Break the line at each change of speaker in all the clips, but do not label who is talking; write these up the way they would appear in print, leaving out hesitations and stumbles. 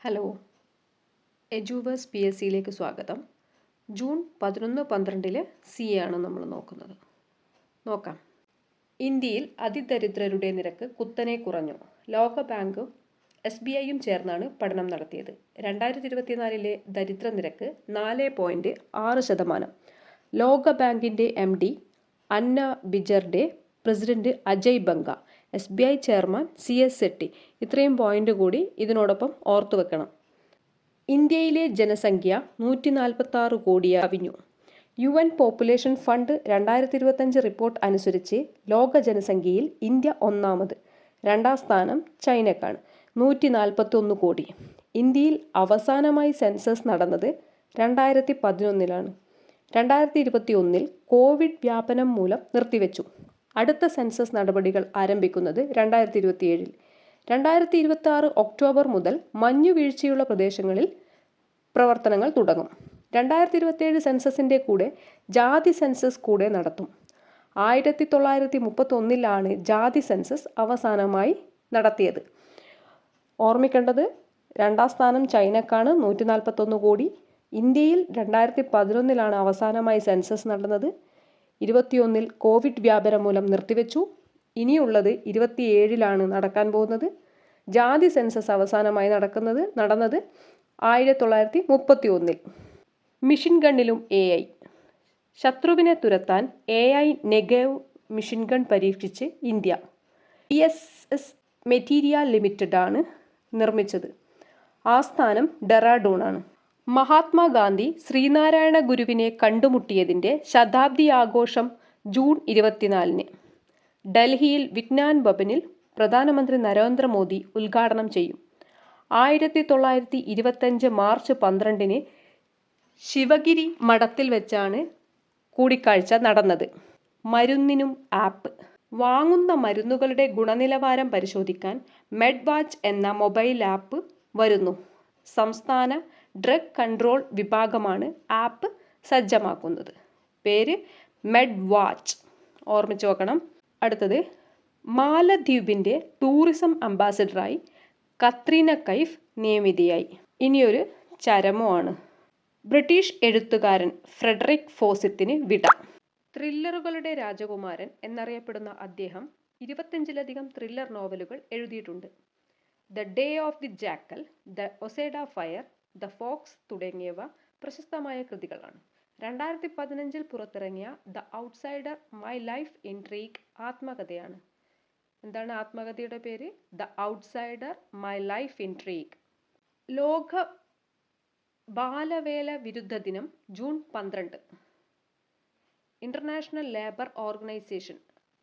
Hello, എജുവേഴ്സ് PSCയിലേക്ക് സ്വാഗതം. June 11-12 CA ആണ് നമ്മൾ നോക്കാം. ഇന്ത്യയിൽ അതിദരിദ്രരുടെ നിരക്ക് കുത്തനെ കുറഞ്ഞു. ലോകബാങ്കും SBIയും ചേർന്നാണ് പഠനം നടത്തിയത്. 2024 ദരിദ്ര നിരക്ക് 4.6%. ലോകബാങ്കിൻ്റെ MD Anna Bjerde, president Ajay Banga, SBI chairman CS Setty, ഇത്രയും പോയിന്റ് കൂടി ഇതിനോടൊപ്പം ഓർത്തു വെക്കണം. ഇന്ത്യയിലെ ജനസംഖ്യ 146 കോടി കവിഞ്ഞു. UN പോപ്പുലേഷൻ ഫണ്ട് 2025 റിപ്പോർട്ട് അനുസരിച്ച് ലോക ജനസംഖ്യയിൽ ഇന്ത്യ ഒന്നാമത്, രണ്ടാം സ്ഥാനം ചൈനക്കാണ്, 141 കോടി. ഇന്ത്യയിൽ അവസാനമായി സെൻസസ് നടന്നത് 2011 2021 കോവിഡ് വ്യാപനം മൂലം നിർത്തിവെച്ചു. അടുത്ത സെൻസസ് നടപടികൾ ആരംഭിക്കുന്നത് 2027. 2026 ഒക്ടോബർ മുതൽ മഞ്ഞുവീഴ്ചയുള്ള പ്രദേശങ്ങളിൽ പ്രവർത്തനങ്ങൾ തുടങ്ങും. 2027 സെൻസസിൻ്റെ കൂടെ ജാതി സെൻസസ് കൂടെ നടത്തും. 1931 ജാതി സെൻസസ് അവസാനമായി നടത്തിയത്. ഓർമ്മിക്കേണ്ടത്, രണ്ടാം സ്ഥാനം ചൈനക്കാണ്, 141 കോടി. ഇന്ത്യയിൽ 2011 അവസാനമായി സെൻസസ് നടന്നത്. 2021 കോവിഡ് വ്യാപനം മൂലം നിർത്തിവെച്ചു. ഇനിയുള്ളത് 2027 നടക്കാൻ പോകുന്നത്. ജാതി സെൻസസ് അവസാനമായി നടന്നത് 1931. മിഷൻ ഗണ്ണിലും AI. ശത്രുവിനെ തുരത്താൻ AI നെഗേവ് മിഷൻ ഗൺ പരീക്ഷിച്ച് ഇന്ത്യ. PSS മെറ്റീരിയൽ ലിമിറ്റഡ് ആണ് നിർമ്മിച്ചത്. ആസ്ഥാനം ഡെറാഡൂണാണ്. മഹാത്മാഗാന്ധി ശ്രീനാരായണ ഗുരുവിനെ കണ്ടുമുട്ടിയതിൻ്റെ ശതാബ്ദി ആഘോഷം ജൂൺ 24. ഡൽഹിയിൽ വിജ്ഞാൻ ഭവനിൽ പ്രധാനമന്ത്രി നരേന്ദ്രമോദി ഉദ്ഘാടനം ചെയ്യും. 1925 മാർച്ച് 12 ശിവഗിരി മഠത്തിൽ വെച്ചാണ് കൂടിക്കാഴ്ച നടന്നത്. മരുന്നിനും ആപ്പ്. വാങ്ങുന്ന മരുന്നുകളുടെ ഗുണനിലവാരം പരിശോധിക്കാൻ മെഡ്വാച്ച് എന്ന മൊബൈൽ ആപ്പ് വരുന്നു. സംസ്ഥാന ഡ്രഗ് കൺട്രോൾ വിഭാഗമാണ് ആപ്പ് സജ്ജമാക്കുന്നത്. പേര് മെഡ്വാച്ച്. ഓർമ്മിച്ച് വെക്കണം. അടുത്തത്, മാലദ്വീപിൻ്റെ ടൂറിസം അംബാസഡറായി കത്രീന കൈഫ് നിയമിതയായി. ഇനിയൊരു ചരമമാണ്. ബ്രിട്ടീഷ് എഴുത്തുകാരൻ ഫ്രെഡറിക് ഫോസിത്തിന് വിട. ത്രില്ലറുകളുടെ രാജകുമാരൻ എന്നറിയപ്പെടുന്ന അദ്ദേഹം 25ലധികം ത്രില്ലർ നോവലുകൾ എഴുതിയിട്ടുണ്ട്. The day of the jackal, the ഒസേഡ ഫയർ, ദ ഫോക്സ് തുടങ്ങിയവ പ്രശസ്തമായ കൃതികളാണ്. 2015 പുറത്തിറങ്ങിയ the outsider my life intrigue ആത്മകഥയാണ്. എന്താണ് ആത്മകഥയുടെ പേര്? The outsider my life intrigue. ലോക ബാലവേല വിരുദ്ധ ദിനം ജൂൺ 12. ഇന്റർനാഷണൽ ലേബർ ഓർഗനൈസേഷൻ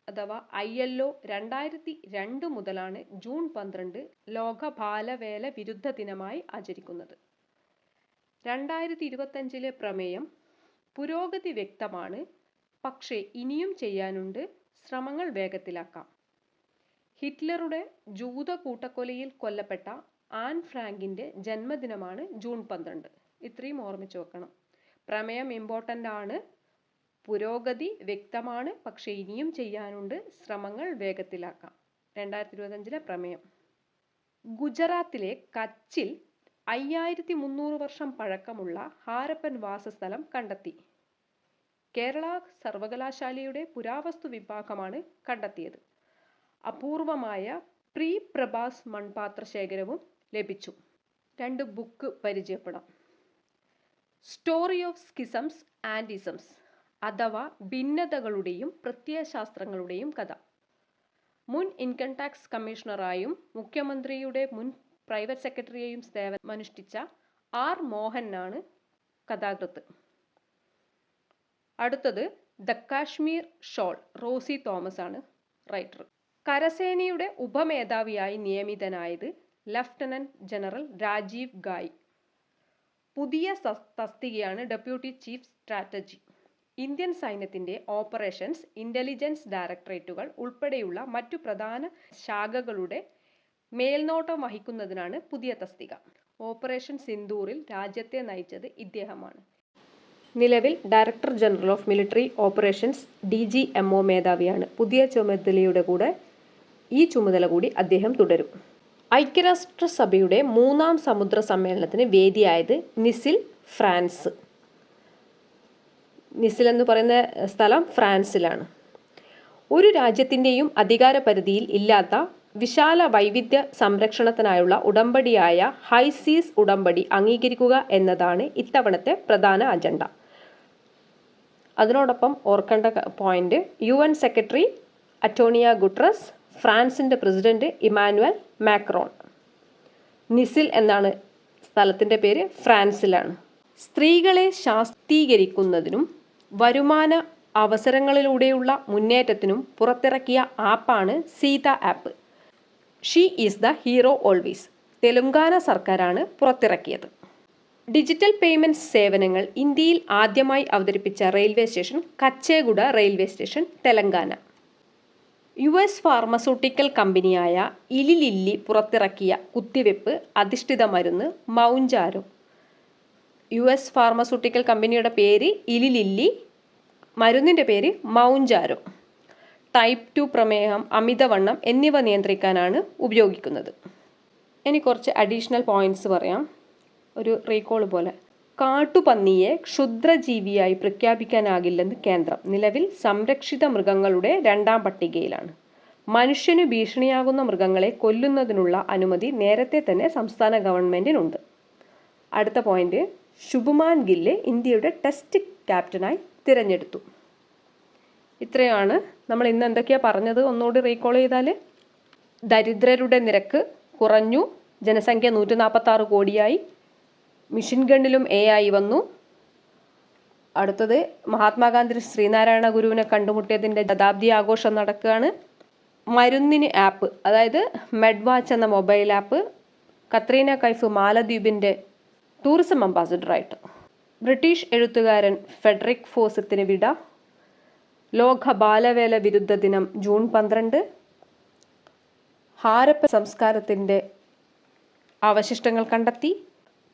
അഥവാ ILO 2002 മുതലാണ് ജൂൺ 12 ലോക ബാലവേല വിരുദ്ധ ദിനമായി ആചരിക്കുന്നത്. 2025 പ്രമേയം പുരോഗതി വ്യക്തമാണ്, പക്ഷേ ഇനിയും ചെയ്യാനുണ്ട്, ശ്രമങ്ങൾ വേഗത്തിലാക്കാം. ഹിറ്റ്ലറുടെ ജൂത കൂട്ടക്കൊലയിൽ കൊല്ലപ്പെട്ട ആൻ ഫ്രാങ്കിൻ്റെ ജന്മദിനമാണ് ജൂൺ 12. ഇത്രയും ഓർമ്മിച്ച് വെക്കണം. പ്രമേയം ഇമ്പോർട്ടൻ്റ് ആണ്, പുരോഗതി വ്യക്തമാണ്, പക്ഷേ ഇനിയും ചെയ്യാനുണ്ട്, ശ്രമങ്ങൾ വേഗത്തിലാക്കാം. 2025 പ്രമേയം. ഗുജറാത്തിലെ കച്ചിൽ 5300 വർഷം പഴക്കമുള്ള ഹാരപ്പൻ വാസസ്ഥലം കണ്ടെത്തി. കേരള സർവകലാശാലയുടെ പുരാവസ്തു വിഭാഗമാണ് കണ്ടെത്തിയത്. അപൂർവമായ പ്രീ പ്രഭാസ് മൺപാത്ര ശേഖരവും ലഭിച്ചു. 2 ബുക്ക് പരിചയപ്പെടാം. സ്റ്റോറി ഓഫ് സ്കിസംസ് ആൻഡ് ഇസംസ് അഥവാ ഭിന്നതകളുടെയും പ്രത്യയശാസ്ത്രങ്ങളുടെയും കഥ. മുൻ ഇൻകം ടാക്സ് കമ്മീഷണറായും മുഖ്യമന്ത്രിയുടെ മുൻ പ്രൈവറ്റ് സെക്രട്ടറിയെയും സേവനമനുഷ്ഠിച്ച R മോഹനാണ് കഥാകൃത്ത്. അടുത്തത്, ദ കാശ്മീർ ഷോൾ, റോസി തോമസ് ആണ് റൈറ്റർ. കരസേനയുടെ ഉപമേധാവിയായി നിയമിതനായത് ലഫ്റ്റനന്റ് ജനറൽ രാജീവ് ഗായ്. പുതിയ തസ്തികയാണ് ഡെപ്യൂട്ടി ചീഫ് സ്ട്രാറ്റജി. ഇന്ത്യൻ സൈന്യത്തിൻ്റെ ഓപ്പറേഷൻസ്, ഇൻ്റലിജൻസ് ഡയറക്ടറേറ്റുകൾ ഉൾപ്പെടെയുള്ള മറ്റു പ്രധാന ശാഖകളുടെ മേൽനോട്ടം വഹിക്കുന്നതിനാണ് പുതിയ തസ്തിക. ഓപ്പറേഷൻ സിന്ദൂറിൽ രാജ്യത്തെ നയിച്ചത് ഇദ്ദേഹമാണ്. നിലവിൽ director general of military operations DGMO മേധാവിയാണ്. പുതിയ ചുമതലയുടെ കൂടെ ഈ ചുമതല കൂടി അദ്ദേഹം തുടരും. ഐക്യരാഷ്ട്രസഭയുടെ 3-ാം സമുദ്ര സമ്മേളനത്തിന് വേദിയായത് നിസിൽ, ഫ്രാൻസ്. നിസിൽ എന്ന് പറയുന്ന സ്ഥലം ഫ്രാൻസിലാണ്. ഒരു രാജ്യത്തിൻ്റെയും അധികാരപരിധിയിൽ ഇല്ലാത്ത വിശാല വൈവിധ്യ സംരക്ഷണത്തിനായുള്ള ഉടമ്പടിയായ ഹൈസീസ് ഉടമ്പടി അംഗീകരിക്കുക എന്നതാണ് ഇത്തവണത്തെ പ്രധാന അജണ്ട. അതിനോടൊപ്പം ഓർക്കേണ്ട point, UN secretary Antonio Guterres, ഫ്രാൻസിൻ്റെ പ്രസിഡന്റ് ഇമാനുവൽ മാക്രോൺ. നിസിൽ എന്നാണ് സ്ഥലത്തിൻ്റെ പേര്, ഫ്രാൻസിലാണ്. സ്ത്രീകളെ ശാക്തീകരിക്കുന്നതിനും വരുമാന അവസരങ്ങളിലൂടെയുള്ള മുന്നേറ്റത്തിനും പുറത്തിറക്കിയ ആപ്പാണ് Sita app. She is the hero always Telangana സർക്കാരാണ് പുറത്തിറക്കിയത്. ഡിജിറ്റൽ പേയ്മെൻറ്റ്സ് സേവനങ്ങൾ ഇന്ത്യയിൽ ആദ്യമായി അവതരിപ്പിച്ച railway station Kacheguda railway station, Telangana. US pharmaceutical കമ്പനിയായ ഇലി ലില്ലി പുറത്തിറക്കിയ കുത്തിവെപ്പ് അധിഷ്ഠിത മരുന്ന് മൗഞ്ചാരോ. US ഫാർമസ്യൂട്ടിക്കൽ കമ്പനിയുടെ പേര് ഇലി ലില്ലി, മരുന്നിൻ്റെ പേര് മൗഞ്ചാരോ. ടൈപ്പ് 2 പ്രമേഹം, അമിതവണ്ണം എന്നിവ നിയന്ത്രിക്കാനാണ് ഉപയോഗിക്കുന്നത്. ഇനി കുറച്ച് അഡീഷണൽ പോയിന്റ്സ് പറയാം, ഒരു റീകോൾ പോലെ. കാട്ടുപന്നിയെ ക്ഷുദ്രജീവിയായി പ്രഖ്യാപിക്കാനാകില്ലെന്ന് കേന്ദ്രം. നിലവിൽ സംരക്ഷിത മൃഗങ്ങളുടെ 2-ാം പട്ടികയിലാണ്. മനുഷ്യന് ഭീഷണിയാകുന്ന മൃഗങ്ങളെ കൊല്ലുന്നതിനുള്ള അനുമതി നേരത്തെ തന്നെ സംസ്ഥാന ഗവൺമെൻറ്റിനുണ്ട്. അടുത്ത പോയിന്റ്, ശുഭ്മാൻ ഗില്ല് ഇന്ത്യയുടെ ടെസ്റ്റ് ക്യാപ്റ്റനായി തിരഞ്ഞെടുത്തു. ഇത്രയാണ് നമ്മൾ ഇന്ന് എന്തൊക്കെയാണ് പറഞ്ഞത് ഒന്നുകൂടി റീകോൾ ചെയ്താൽ. ദരിദ്രരുടെ നിരക്ക് കുറഞ്ഞു, ജനസംഖ്യ 146 കോടിയായി, മിഷൻ ഗണ്ണിലും AI വന്നു. അടുത്തത്, മഹാത്മാഗാന്ധി ശ്രീനാരായണ ഗുരുവിനെ കണ്ടുമുട്ടിയതിൻ്റെ ശതാബ്ദി ആഘോഷം നടക്കുകയാണ്. മരുന്നിന് ആപ്പ്, അതായത് മെഡ്വാച്ച് എന്ന മൊബൈൽ ആപ്പ്. കത്രീന കൈഫ് മാലദ്വീപിൻ്റെ ടൂറിസം അംബാസിഡറായിട്ട്. ബ്രിട്ടീഷ് എഴുത്തുകാരൻ ഫെഡറിക് ഫോസത്തിന് വിട. ലോക ബാലവേല വിരുദ്ധ ദിനം ജൂൺ 12. ഹാരപ്പ സംസ്കാരത്തിൻ്റെ അവശിഷ്ടങ്ങൾ കണ്ടെത്തി.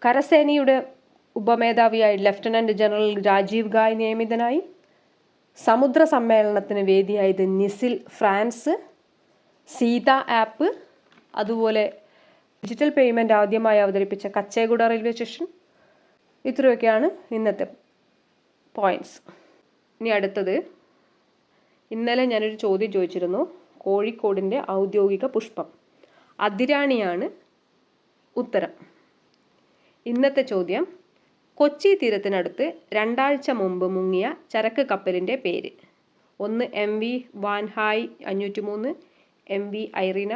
കരസേനയുടെ ഉപമേധാവിയായി ലഫ്റ്റനന്റ് ജനറൽ രാജീവ് ഗായ് നിയമിതനായി. സമുദ്ര സമ്മേളനത്തിന് വേദിയായത് നിസിൽ, ഫ്രാൻസ്. സീത ആപ്പ്, അതുപോലെ ഡിജിറ്റൽ പേയ്മെൻറ്റ് ആദ്യമായി അവതരിപ്പിച്ച കച്ചേഗുഡ റെയിൽവേ സ്റ്റേഷൻ. ഇത്രയൊക്കെയാണ് ഇന്നത്തെ പോയിൻറ്റ്സ്. ഇനി അടുത്തത്, ഇന്നലെ ഞാനൊരു ചോദ്യം ചോദിച്ചിരുന്നു. കോഴിക്കോടിൻ്റെ ഔദ്യോഗിക പുഷ്പം അതിരാണിയാണ് ഉത്തരം. ഇന്നത്തെ ചോദ്യം, കൊച്ചി തീരത്തിനടുത്ത് 2 ആഴ്ച മുമ്പ് മുങ്ങിയ ചരക്ക് കപ്പലിൻ്റെ പേര്. 1 MV Wan Hai 503, MV Irina,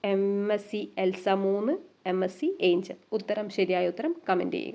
MSC Elsa 3, MSC Angel. ശരിയായ ഉത്തരം കമൻറ്റ് ചെയ്യുക.